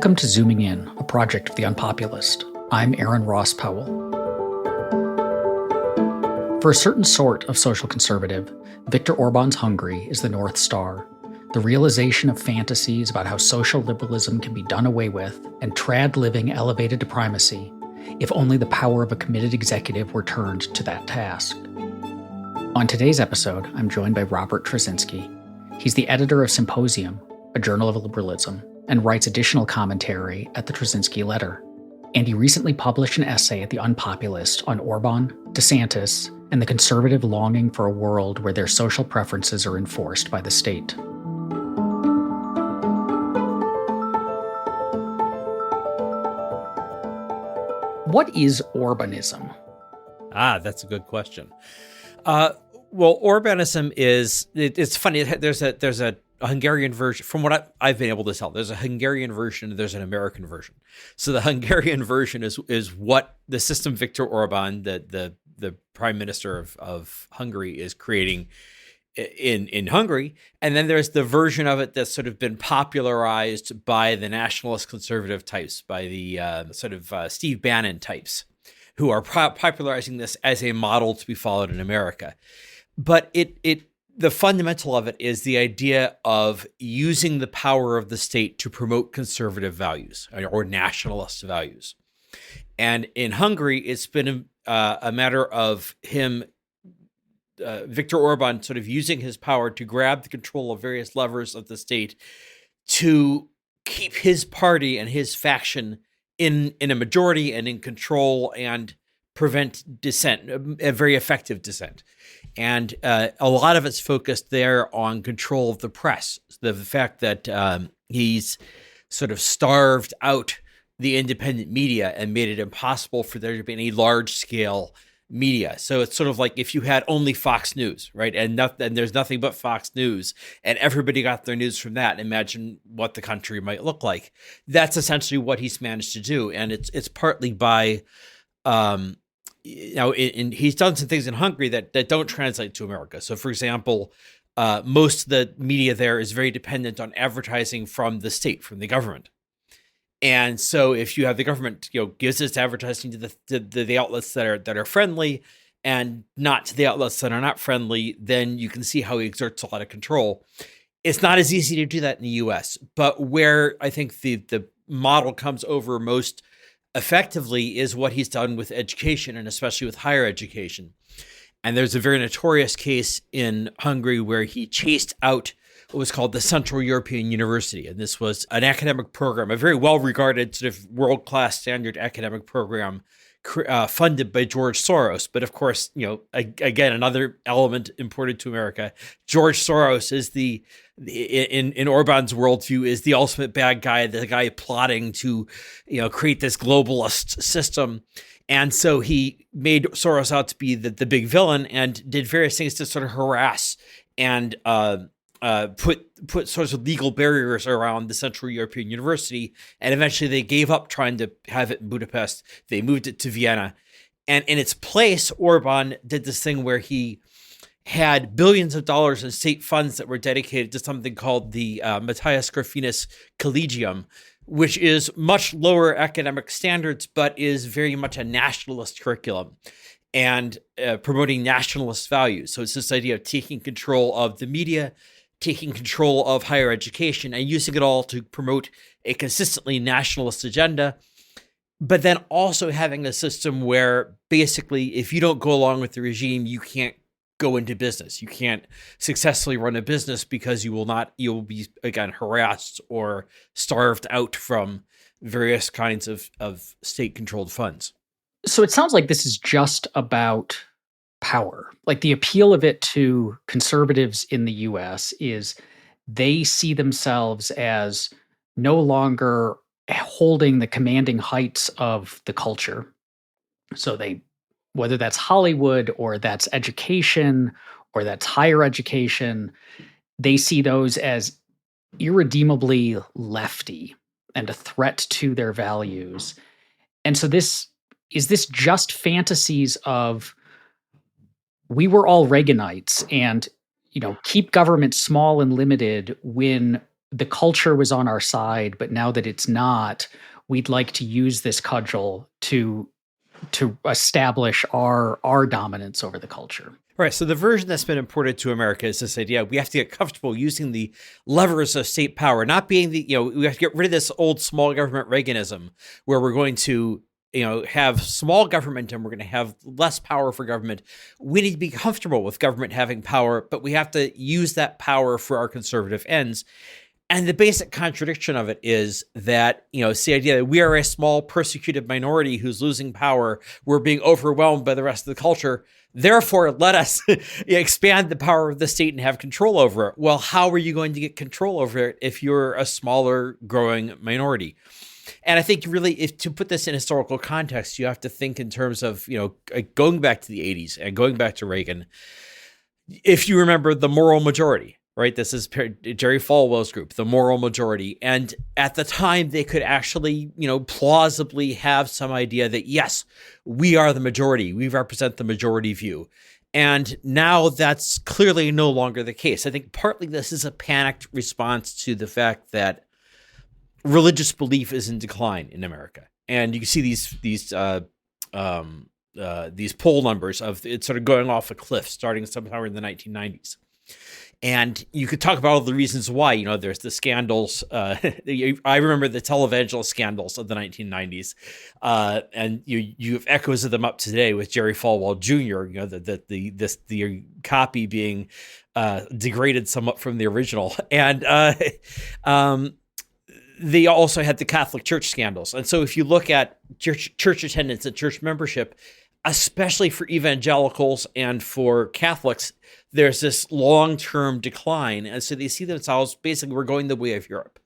Welcome to Zooming In, a project of the Unpopulist. I'm Aaron Ross Powell. For a certain sort of social conservative, Viktor Orban's Hungary is the North Star, the realization of fantasies about how social liberalism can be done away with and trad living elevated to primacy, if only the power of a committed executive were turned to that task. On today's episode, I'm joined by Robert Tracinski. He's the editor of Symposium, a journal of liberalism, and writes additional commentary at the Tracinski Letter. And he recently published an essay at the Unpopulist on Orban, DeSantis, and the conservative longing for a world where their social preferences are enforced by the state. What is Orbanism? That's a good question. Well, Orbanism it's funny. There's a Hungarian version, from what I've been able to tell. There's a Hungarian version and there's an American version. So the Hungarian version is what the system Viktor Orban, the prime minister of Hungary, is creating in Hungary. And then there's the version of it that's sort of been popularized by the nationalist conservative types, by the Steve Bannon types, who are popularizing this as a model to be followed in America. But the fundamental of it is the idea of using the power of the state to promote conservative values or nationalist values. And in Hungary, it's been a matter of him, Viktor Orban, sort of using his power to grab the control of various levers of the state to keep his party and his faction in a majority and in control and prevent dissent, a very effective dissent. And a lot of it's focused there on control of the press, the fact that he's sort of starved out the independent media and made it impossible for there to be any large-scale media. So it's sort of like if you had only Fox News, right? And there's nothing but Fox News, and everybody got their news from that. Imagine what the country might look like. That's essentially what he's managed to do. And it's partly by he's done some things in Hungary that don't translate to America. So, for example, most of the media there is very dependent on advertising from the state, from the government. And so, if you have the government, gives its advertising to the outlets that are friendly, and not to the outlets that are not friendly, then you can see how he exerts a lot of control. It's not as easy to do that in the U.S., but where I think the model comes over most effectively is what he's done with education, and especially with higher education. And there's a very notorious case in Hungary where he chased out what was called the Central European University. And this was an academic program, a very well-regarded sort of world-class standard academic program funded by George Soros. But of course, again, another element imported to America. George Soros is in Orban's worldview is the ultimate bad guy, the guy plotting to, create this globalist system. And so he made Soros out to be the big villain and did various things to sort of harass and put sorts of legal barriers around the Central European University. And eventually they gave up trying to have it in Budapest. They moved it to Vienna. And in its place, Orban did this thing where he had billions of dollars in state funds that were dedicated to something called the Matthias Graffinis Collegium, which is much lower academic standards, but is very much a nationalist curriculum and promoting nationalist values. So it's this idea of taking control of the media, taking control of higher education, and using it all to promote a consistently nationalist agenda, but then also having a system where basically if you don't go along with the regime, you can't go into business. You can't successfully run a business because you'll be, again, harassed or starved out from various kinds of state-controlled funds. So it sounds like this is just about power. Like the appeal of it to conservatives in the US is they see themselves as no longer holding the commanding heights of the culture. So whether that's Hollywood or that's education or that's higher education, they see those as irredeemably lefty and a threat to their values. And so is this just fantasies of we were all Reaganites and keep government small and limited when the culture was on our side, but now that it's not, we'd like to use this cudgel to establish our dominance over the culture. Right. So the version that's been imported to America is this idea we have to get comfortable using the levers of state power, not being we have to get rid of this old small government Reaganism where we're going to, have small government and we're going to have less power for government. We need to be comfortable with government having power, but we have to use that power for our conservative ends. And the basic contradiction of it is that, it's the idea that we are a small persecuted minority who's losing power. We're being overwhelmed by the rest of the culture. Therefore, let us expand the power of the state and have control over it. Well, how are you going to get control over it if you're a smaller growing minority? And I think really, if to put this in historical context, you have to think in terms of, going back to the 80s and going back to Reagan. If you remember the moral majority, right? This is Jerry Falwell's group, the moral majority. And at the time, they could actually, plausibly have some idea that, yes, we are the majority. We represent the majority view. And now that's clearly no longer the case. I think partly this is a panicked response to the fact that religious belief is in decline in America. And you can see these poll numbers of it sort of going off a cliff starting somewhere in the 1990s. And you could talk about all the reasons why. There's the scandals. I remember the televangelist scandals of the 1990s, and you have echoes of them up to today with Jerry Falwell Jr. The copy being degraded somewhat from the original, and they also had the Catholic Church scandals. And so, if you look at church attendance and church membership, especially for evangelicals and for Catholics, there's this long-term decline. And so they see themselves, basically, we're going the way of Europe.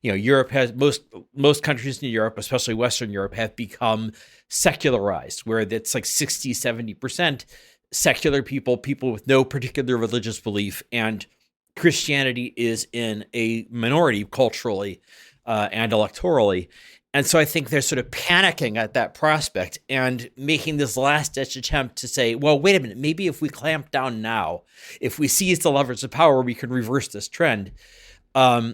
Europe has, most countries in Europe, especially Western Europe, have become secularized, where it's like 60, 70% secular people with no particular religious belief. And Christianity is in a minority culturally and electorally. And so I think they're sort of panicking at that prospect and making this last-ditch attempt to say, well, wait a minute, maybe if we clamp down now, if we seize the levers of power, we can reverse this trend. There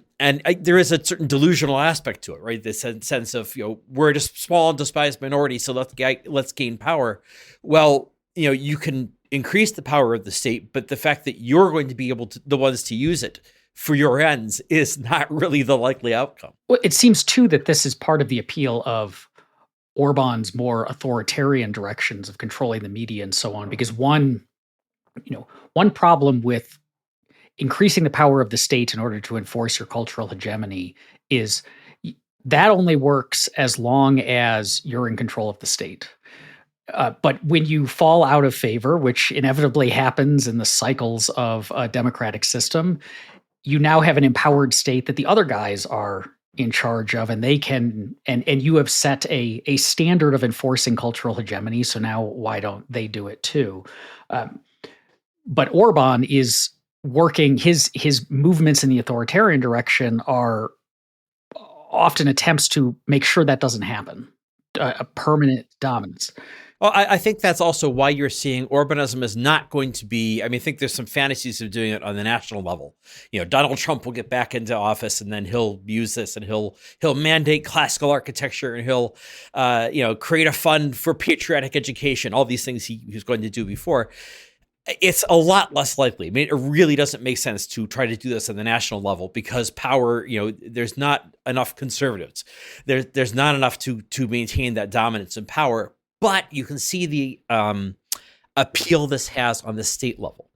is a certain delusional aspect to it, right? This sense of, we're just small and despised minority, so let's gain power. Well, you can increase the power of the state, but the fact that you're going to be able to, the ones to use it for your ends, is not really the likely outcome. Well, it seems too that this is part of the appeal of Orban's more authoritarian directions of controlling the media and so on, because one problem with increasing the power of the state in order to enforce your cultural hegemony is that only works as long as you're in control of the state. But when you fall out of favor, which inevitably happens in the cycles of a democratic system, you now have an empowered state that the other guys are in charge of, and they can, and you have set a standard of enforcing cultural hegemony. So now why don't they do it too? But Orban is working, his movements in the authoritarian direction are often attempts to make sure that doesn't happen, a permanent dominance. Well, I think that's also why you're seeing Orbanism is not going to be, I think there's some fantasies of doing it on the national level. Donald Trump will get back into office and then he'll use this and he'll mandate classical architecture and he'll, create a fund for patriotic education, all these things he was going to do before. It's a lot less likely. It really doesn't make sense to try to do this on the national level because power, there's not enough conservatives. There's not enough to maintain that dominance and power. But you can see the appeal this has on the state level.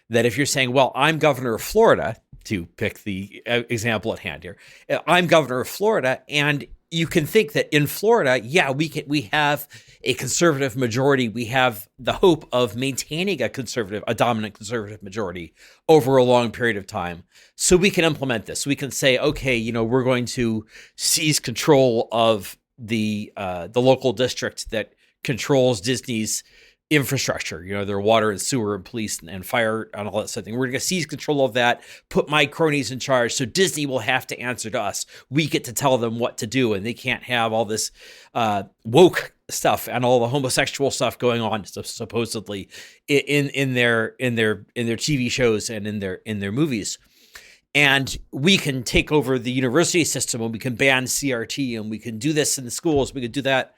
That if you're saying, well, I'm governor of Florida, to pick the example at hand here, I'm governor of Florida, and you can think that in Florida, we have a conservative majority. We have the hope of maintaining a dominant conservative majority over a long period of time. So we can implement this. We can say, okay, we're going to seize control of the local district that controls Disney's infrastructure, their water and sewer and police and fire and all that sort of thing. We're going to seize control of that, put my cronies in charge, so Disney will have to answer to us. We get to tell them what to do, and they can't have all this woke stuff and all the homosexual stuff going on supposedly in their TV shows and in their movies. and we can take over the university system, and we can ban CRT, and we can do this in the schools, we could do that.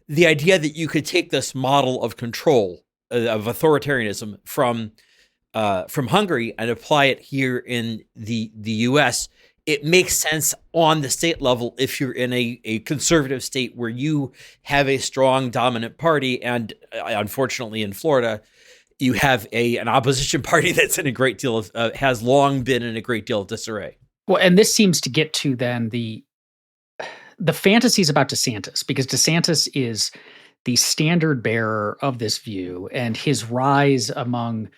The idea that you could take this model of control, of authoritarianism from Hungary and apply it here in the U.S., it makes sense on the state level if you're in a conservative state where you have a strong dominant party, and unfortunately in Florida, you have an opposition party that's in a great deal of has long been in a great deal of disarray. Well, and this seems to get to then the fantasies about DeSantis, because DeSantis is the standard bearer of this view, and his rise among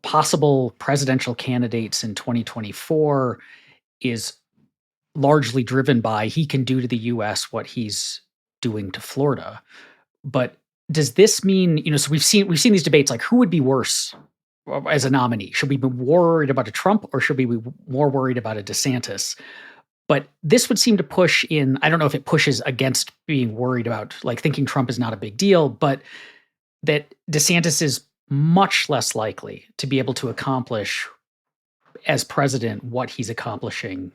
possible presidential candidates in 2024 is largely driven by he can do to the US what he's doing to Florida. But does this mean, so we've seen these debates, like who would be worse as a nominee? Should we be worried about a Trump, or should we be more worried about a DeSantis? But this would seem to push in, I don't know if it pushes against being worried about, like, thinking Trump is not a big deal, but that DeSantis is much less likely to be able to accomplish as president what he's accomplishing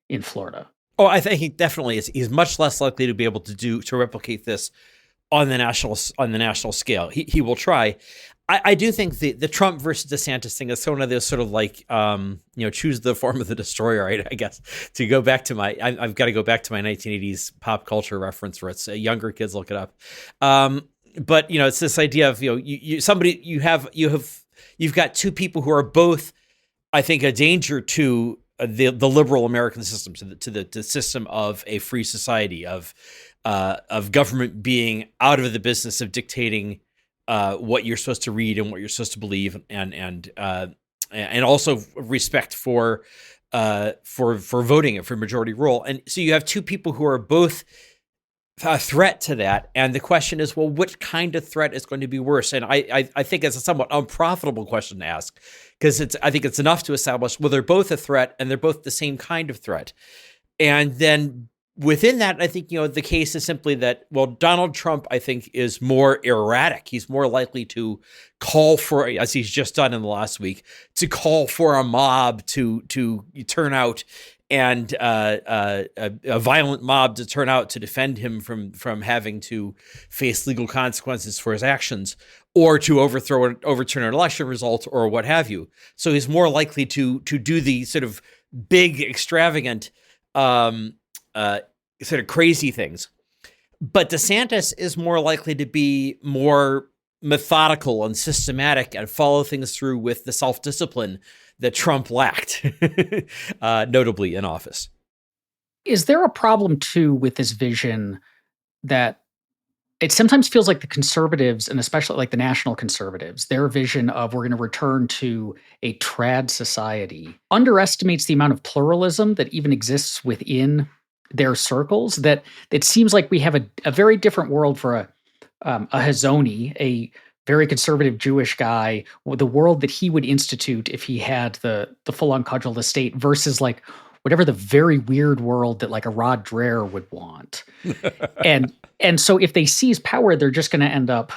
in Florida. Oh, I think he definitely is. He's much less likely to be able to replicate this on the national scale. He will try. I do think the Trump versus DeSantis thing is one of those sort of like, choose the form of the destroyer, right? I guess to go back to I've got to go back to my 1980s pop culture reference where it's younger kids look it up. But it's this idea of, you've got two people who are both, I think, a danger to the liberal American system, to the system of a free society, of government being out of the business of dictating what you're supposed to read and what you're supposed to believe, and also respect for voting and for majority rule. And so you have two people who are both a threat to that. And the question is, well, which kind of threat is going to be worse? And I think it's a somewhat unprofitable question to ask, because I think it's enough to establish, well, they're both a threat and they're both the same kind of threat. And then within that, I think, the case is simply that, well, Donald Trump, I think, is more erratic. He's more likely to call for, as he's just done in the last week, to call for a mob to turn out, and a violent mob to turn out to defend him from having to face legal consequences for his actions, or to overturn an election result, or what have you. So he's more likely to do the sort of big, extravagant, sort of crazy things. But DeSantis is more likely to be more methodical and systematic and follow things through with the self-discipline that Trump lacked, notably in office. Is there a problem, too, with this vision that it sometimes feels like the conservatives, and especially like the national conservatives, their vision of we're going to return to a trad society, underestimates the amount of pluralism that even exists within their circles? That it seems like we have a very different world for a Hazoni, a very conservative Jewish guy, the world that he would institute if he had the full-on cudgel estate, versus like whatever the very weird world that like a Rod Dreher would want. and so if they seize power, they're just going to end up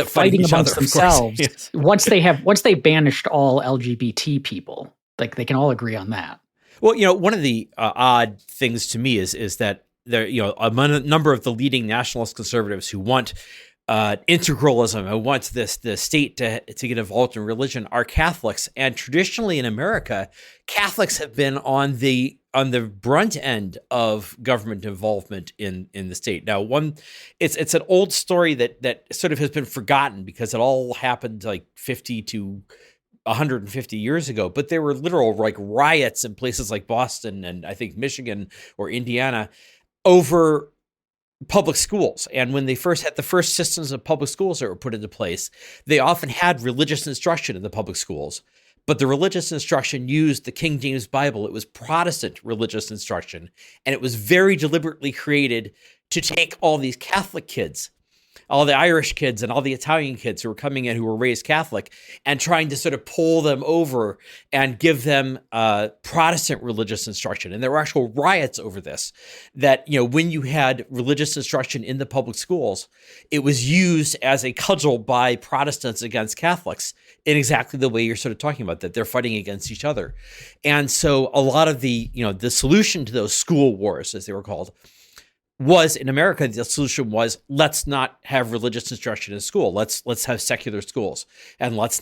fighting amongst themselves. Yes. once they banished all LGBT people. Like, they can all agree on that. Well, one of the odd things to me is that there, a number of the leading nationalist conservatives who want integralism, who want the state to get involved in religion, are Catholics. And traditionally in America, Catholics have been on the brunt end of government involvement in the state. Now, it's an old story that sort of has been forgotten because it all happened like 50 to 150 years ago, but there were literal like riots in places like Boston and I think Michigan or Indiana over public schools. And when they first had the first systems of public schools that were put into place, they often had religious instruction in the public schools, but the religious instruction used the King James Bible. It was Protestant religious instruction, and it was very deliberately created to take all these Catholic kids all the Irish kids and all the Italian kids who were coming in who were raised Catholic, and trying to sort of pull them over and give them Protestant religious instruction. And there were actual riots over this, that, when you had religious instruction in the public schools, it was used as a cudgel by Protestants against Catholics in exactly the way you're sort of talking about, that they're fighting against each other. And so a lot of the solution to those school wars, as they were called, was in America, the solution was, let's not have religious instruction in school. Let's have secular schools, and let's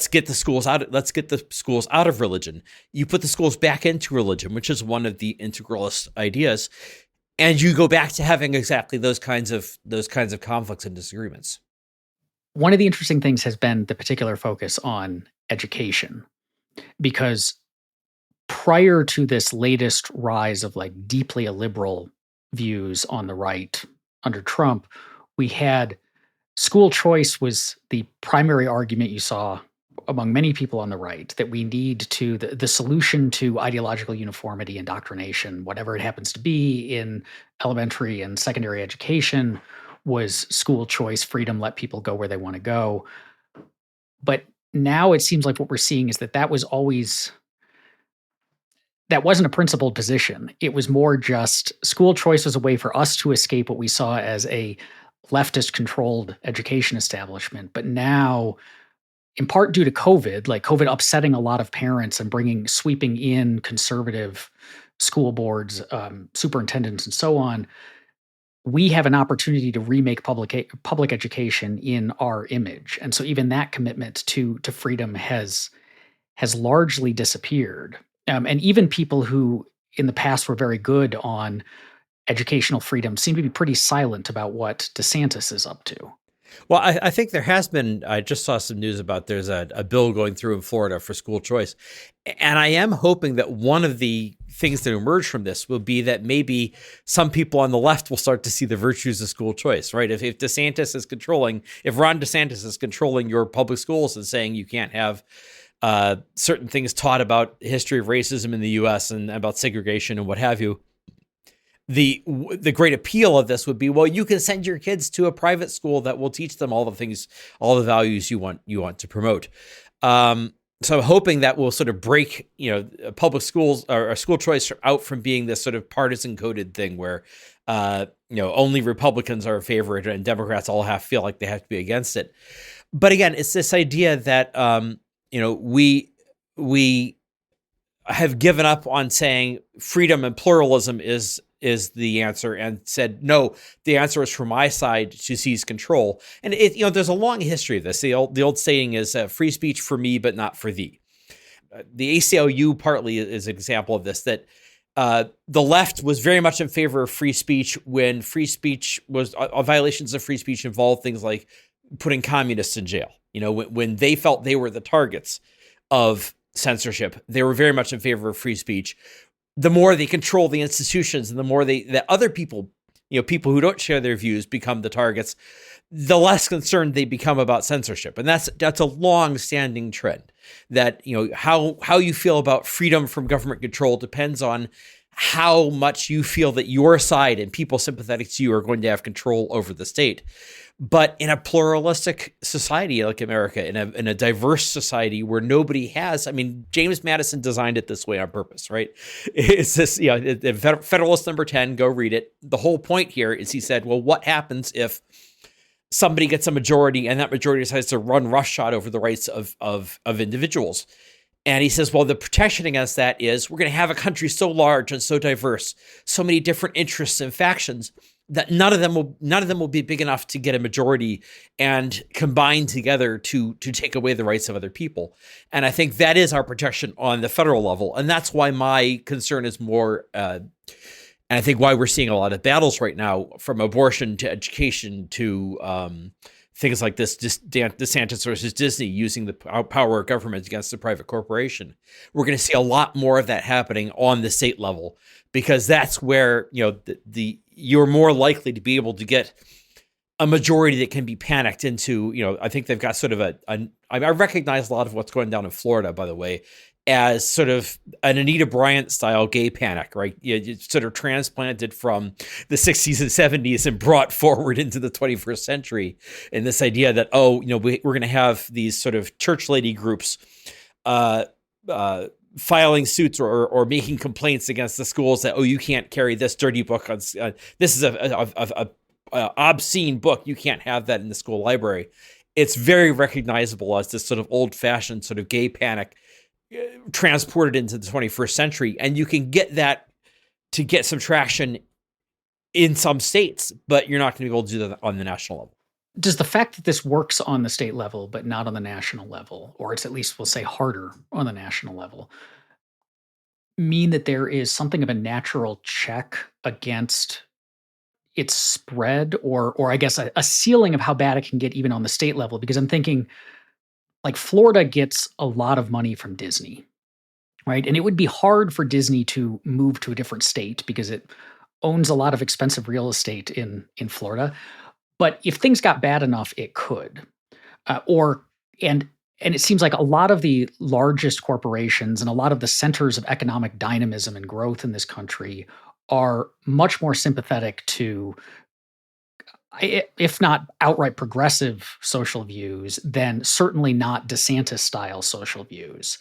get the schools out of religion. You put the schools back into religion, which is one of the integralist ideas, and you go back to having exactly those kinds of conflicts and disagreements. One of the interesting things has been the particular focus on education, because prior to this latest rise of like deeply illiberal views on the right under Trump, we had school choice was the primary argument you saw among many people on the right, that we need to, the solution to ideological uniformity, indoctrination, whatever it happens to be in elementary and secondary education, was school choice, freedom, let people go where they want to go. But now it seems like what we're seeing is that wasn't a principled position. It was more just school choice was a way for us to escape what we saw as a leftist-controlled education establishment. But now, in part due to COVID, like COVID upsetting a lot of parents and sweeping in conservative school boards, superintendents, and so on, we have an opportunity to remake public education in our image. And so even that commitment to freedom has largely disappeared. And even people who in the past were very good on educational freedom seem to be pretty silent about what DeSantis is up to. Well, I think there has been, I just saw some news about there's a bill going through in Florida for school choice. And I am hoping that one of the things that emerge from this will be that maybe some people on the left will start to see the virtues of school choice, right? If Ron DeSantis is controlling your public schools and saying you can't have certain things taught about the history of racism in the U.S. and about segregation and what have you, the great appeal of this would be, well, you can send your kids to a private school that will teach them all the values you want to promote. So I'm hoping that will sort of break, public schools or school choice out from being this sort of partisan coded thing where, only Republicans are a favorite and Democrats all feel like they have to be against it. But again, it's this idea that, we have given up on saying freedom and pluralism is the answer, and said, no, the answer is for my side to seize control. And there's a long history of this. The old saying is free speech for me, but not for thee. The ACLU partly is an example of this, that the left was very much in favor of free speech when free speech was violations of free speech involved things like putting communists in jail. When they felt they were the targets of censorship, they were very much in favor of free speech. The more they control the institutions and the more that other people, people who don't share their views become the targets, the less concerned they become about censorship. And that's a long-standing trend, that, how you feel about freedom from government control depends on how much you feel that your side and people sympathetic to you are going to have control over the state. But in a pluralistic society like America, in a diverse society where nobody has, James Madison designed it this way on purpose, right? It's this, Federalist Number 10, go read it. The whole point here is he said, well, what happens if somebody gets a majority and that majority decides to run roughshod over the rights of individuals? And he says, well, the protection against that is we're going to have a country so large and so diverse, so many different interests and factions, that none of them will be big enough to get a majority and combine together to take away the rights of other people. And I think that is our protection on the federal level. And that's why my concern is more, and I think why we're seeing a lot of battles right now, from abortion to education to things like this, DeSantis versus Disney, using the power of government against the private corporation. We're going to see a lot more of that happening on the state level, because that's where, you're more likely to be able to get a majority that can be panicked into, I think they've got sort of I recognize a lot of what's going down in Florida, by the way. as sort of an Anita Bryant style gay panic, right? You sort of transplanted from the 60s and 70s and brought forward into the 21st century. And this idea that, we're going to have these sort of church lady groups filing suits or making complaints against the schools that, you can't carry this dirty book on, this is a obscene book. You can't have that in the school library. It's very recognizable as this sort of old fashioned sort of gay panic transported into the 21st century. And you can get that to get some traction in some states, but you're not going to be able to do that on the national level. Does the fact that this works on the state level, but not on the national level, or it's at least, we'll say, harder on the national level, mean that there is something of a natural check against its spread, or I guess a ceiling of how bad it can get even on the state level? Because I'm thinking, like, Florida gets a lot of money from Disney, right? And it would be hard for Disney to move to a different state because it owns a lot of expensive real estate in Florida. But if things got bad enough, it could. And it seems like a lot of the largest corporations and a lot of the centers of economic dynamism and growth in this country are much more sympathetic to, if not outright progressive social views, then certainly not DeSantis-style social views.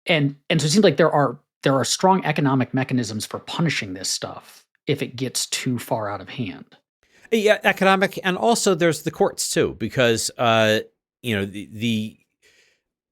And so it seems like there are strong economic mechanisms for punishing this stuff if it gets too far out of hand. Yeah, economic, and also there's the courts too, because the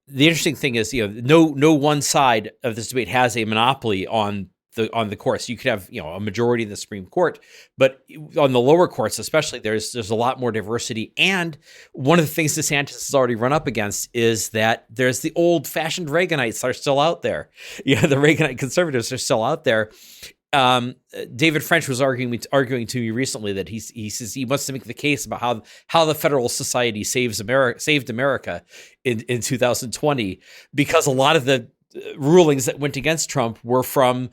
interesting thing is, no one side of this debate has a monopoly on the courts. You could have, a majority in the Supreme Court, but on the lower courts, especially, there's a lot more diversity. And one of the things DeSantis has already run up against is that there's the old-fashioned Reaganites are still out there. The Reaganite conservatives are still out there. David French was arguing to me recently that he says he wants to make the case about how the Federalist Society saved America in 2020, because a lot of the rulings that went against Trump were from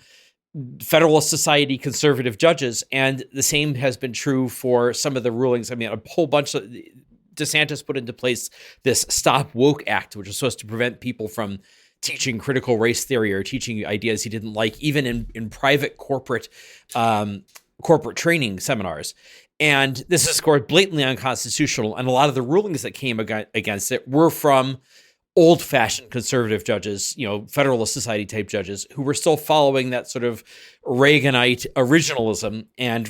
Federalist Society conservative judges, and the same has been true for some of the rulings. I mean, a whole bunch of DeSantis put into place this Stop Woke Act, which is supposed to prevent people from teaching critical race theory or teaching ideas he didn't like, even in private corporate training seminars. And this is scored blatantly unconstitutional. And a lot of the rulings that came against it were from old-fashioned conservative judges, Federalist Society type judges, who were still following that sort of Reaganite originalism. And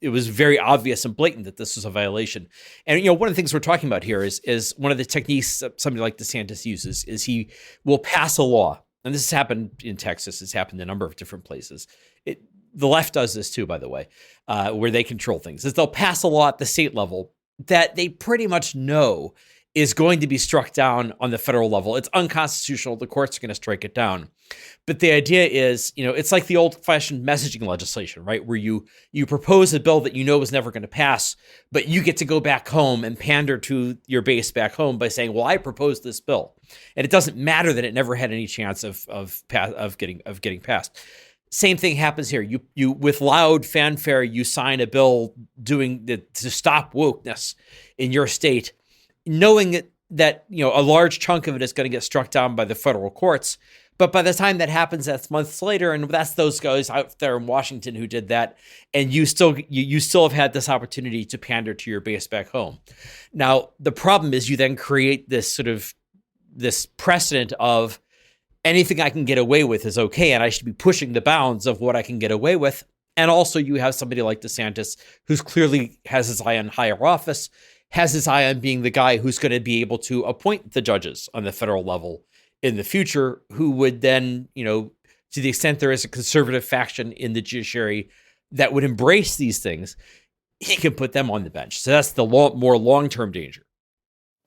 it was very obvious and blatant that this was a violation. And one of the things we're talking about here is one of the techniques that somebody like DeSantis uses is he will pass a law, and this has happened in Texas. It's happened in a number of different places. The left does this too, by the way, where they control things. Is they'll pass a law at the state level that they pretty much know is going to be struck down on the federal level. It's unconstitutional. The courts are going to strike it down. But the idea is, it's like the old-fashioned messaging legislation, right? Where you propose a bill that you know is never going to pass, but you get to go back home and pander to your base back home by saying, well, I proposed this bill. And it doesn't matter that it never had any chance of getting passed. Same thing happens here. You with loud fanfare, you sign a bill to stop wokeness in your state, knowing that a large chunk of it is going to get struck down by the federal courts. But by the time that happens, that's months later, and that's those guys out there in Washington who did that, and you still have had this opportunity to pander to your base back home. Now, the problem is you then create this precedent of anything I can get away with is okay, and I should be pushing the bounds of what I can get away with. And also you have somebody like DeSantis, who's clearly has his eye on higher office, has his eye on being the guy who's going to be able to appoint the judges on the federal level in the future, who would then, to the extent there is a conservative faction in the judiciary that would embrace these things, he can put them on the bench. So that's the more long-term danger.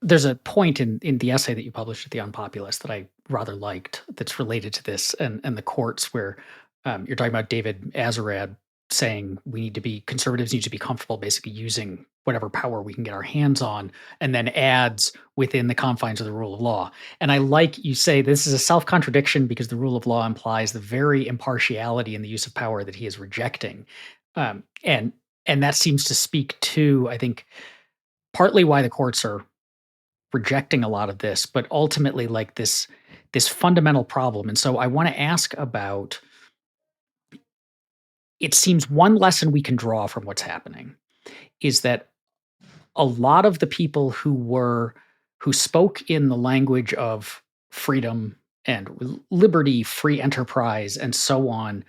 There's a point in the essay that you published at the Unpopulist that I rather liked that's related to this and the courts, where you're talking about David Azarad saying conservatives need to be comfortable basically using whatever power we can get our hands on, and then adds within the confines of the rule of law. And I like you say this is a self-contradiction because the rule of law implies the very impartiality in the use of power that he is rejecting. And that seems to speak to, I think, partly why the courts are rejecting a lot of this, but ultimately like this this fundamental problem. And so I want to ask about, it seems one lesson we can draw from what's happening is that a lot of the people who spoke in the language of freedom and liberty, free enterprise, and so on,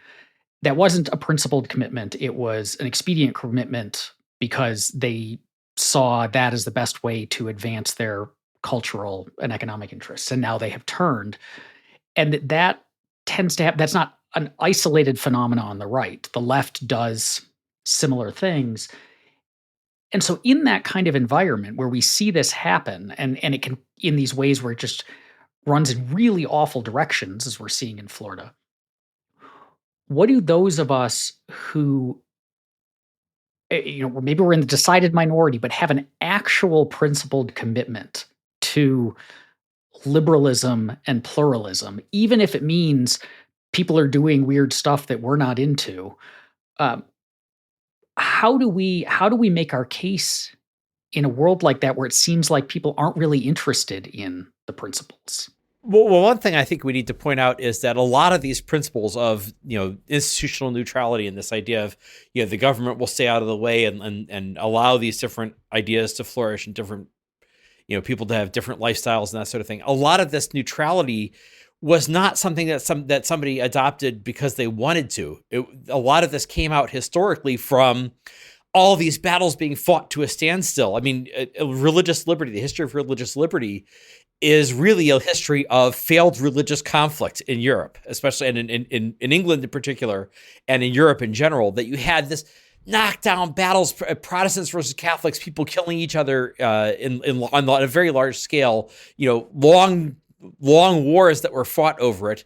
that wasn't a principled commitment. It was an expedient commitment because they saw that as the best way to advance their cultural and economic interests. And now they have turned. And that tends to have, that's not an isolated phenomenon on the right. The left does similar things. And so in that kind of environment where we see this happen, and it can, in these ways where it just runs in really awful directions, as we're seeing in Florida, what do those of us who, maybe we're in the decided minority, but have an actual principled commitment to liberalism and pluralism, even if it means people are doing weird stuff that we're not into, how do we make our case in a world like that where it seems like people aren't really interested in the principles? Well, one thing I think we need to point out is that a lot of these principles of, institutional neutrality and this idea of, the government will stay out of the way and allow these different ideas to flourish and different, people to have different lifestyles and that sort of thing. A lot of this neutrality was not something that somebody adopted because they wanted to. A lot of this came out historically from all these battles being fought to a standstill. I mean, religious liberty, the history of religious liberty is really a history of failed religious conflict in Europe, especially and in England in particular, and in Europe in general, that you had this knockdown battles, Protestants versus Catholics, people killing each other on a very large scale, long wars that were fought over it.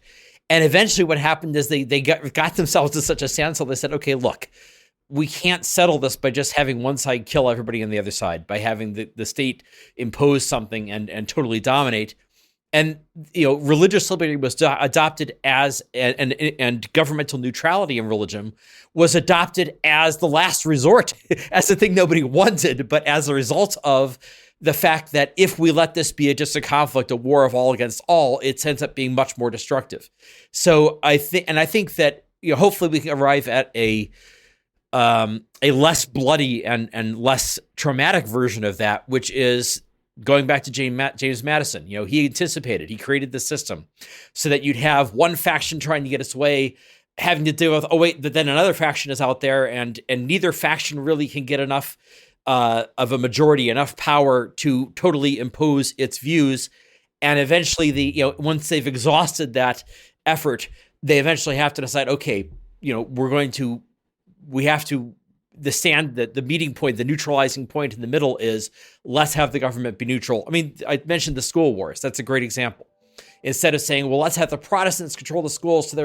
And eventually what happened is they got themselves to such a standstill. They said, okay, look, we can't settle this by just having one side kill everybody on the other side, by having the state impose something and totally dominate. And, religious liberty was adopted as, and governmental neutrality in religion was adopted as the last resort, as the thing nobody wanted, but as a result of the fact that if we let this be just a conflict, a war of all against all, it ends up being much more destructive. So I think that, hopefully we can arrive at a less bloody and less traumatic version of that, which is going back to James Madison. He anticipated, he created the system so that you'd have one faction trying to get its way, having to deal with, but then another faction is out there, and neither faction really can get enough of a majority, enough power to totally impose its views. And eventually once they've exhausted that effort, they eventually have to decide, okay, the meeting point, the neutralizing point in the middle is, let's have the government be neutral. I mean, I mentioned the school wars. That's a great example. Instead of saying, well, let's have the Protestants control the schools so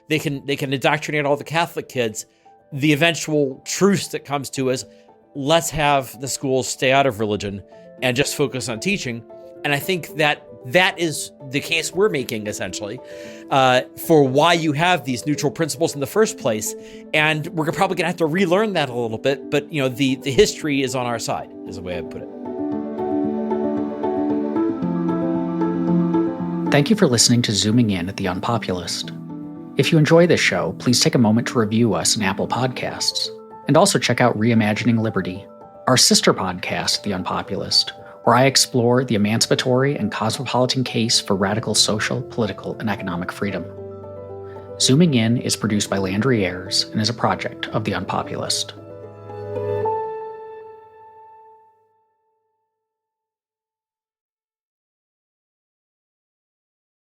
they can indoctrinate all the Catholic kids, the eventual truce that comes to is, let's have the schools stay out of religion and just focus on teaching. And I think that is the case we're making, essentially, for why you have these neutral principles in the first place. And we're probably going to have to relearn that a little bit. But, the history is on our side, is the way I'd put it. Thank you for listening to Zooming In at The Unpopulist. If you enjoy this show, please take a moment to review us in Apple Podcasts. And also check out Reimagining Liberty, our sister podcast, The Unpopulist, where I explore the emancipatory and cosmopolitan case for radical social, political, and economic freedom. Zooming In is produced by Landry Ayers and is a project of The Unpopulist.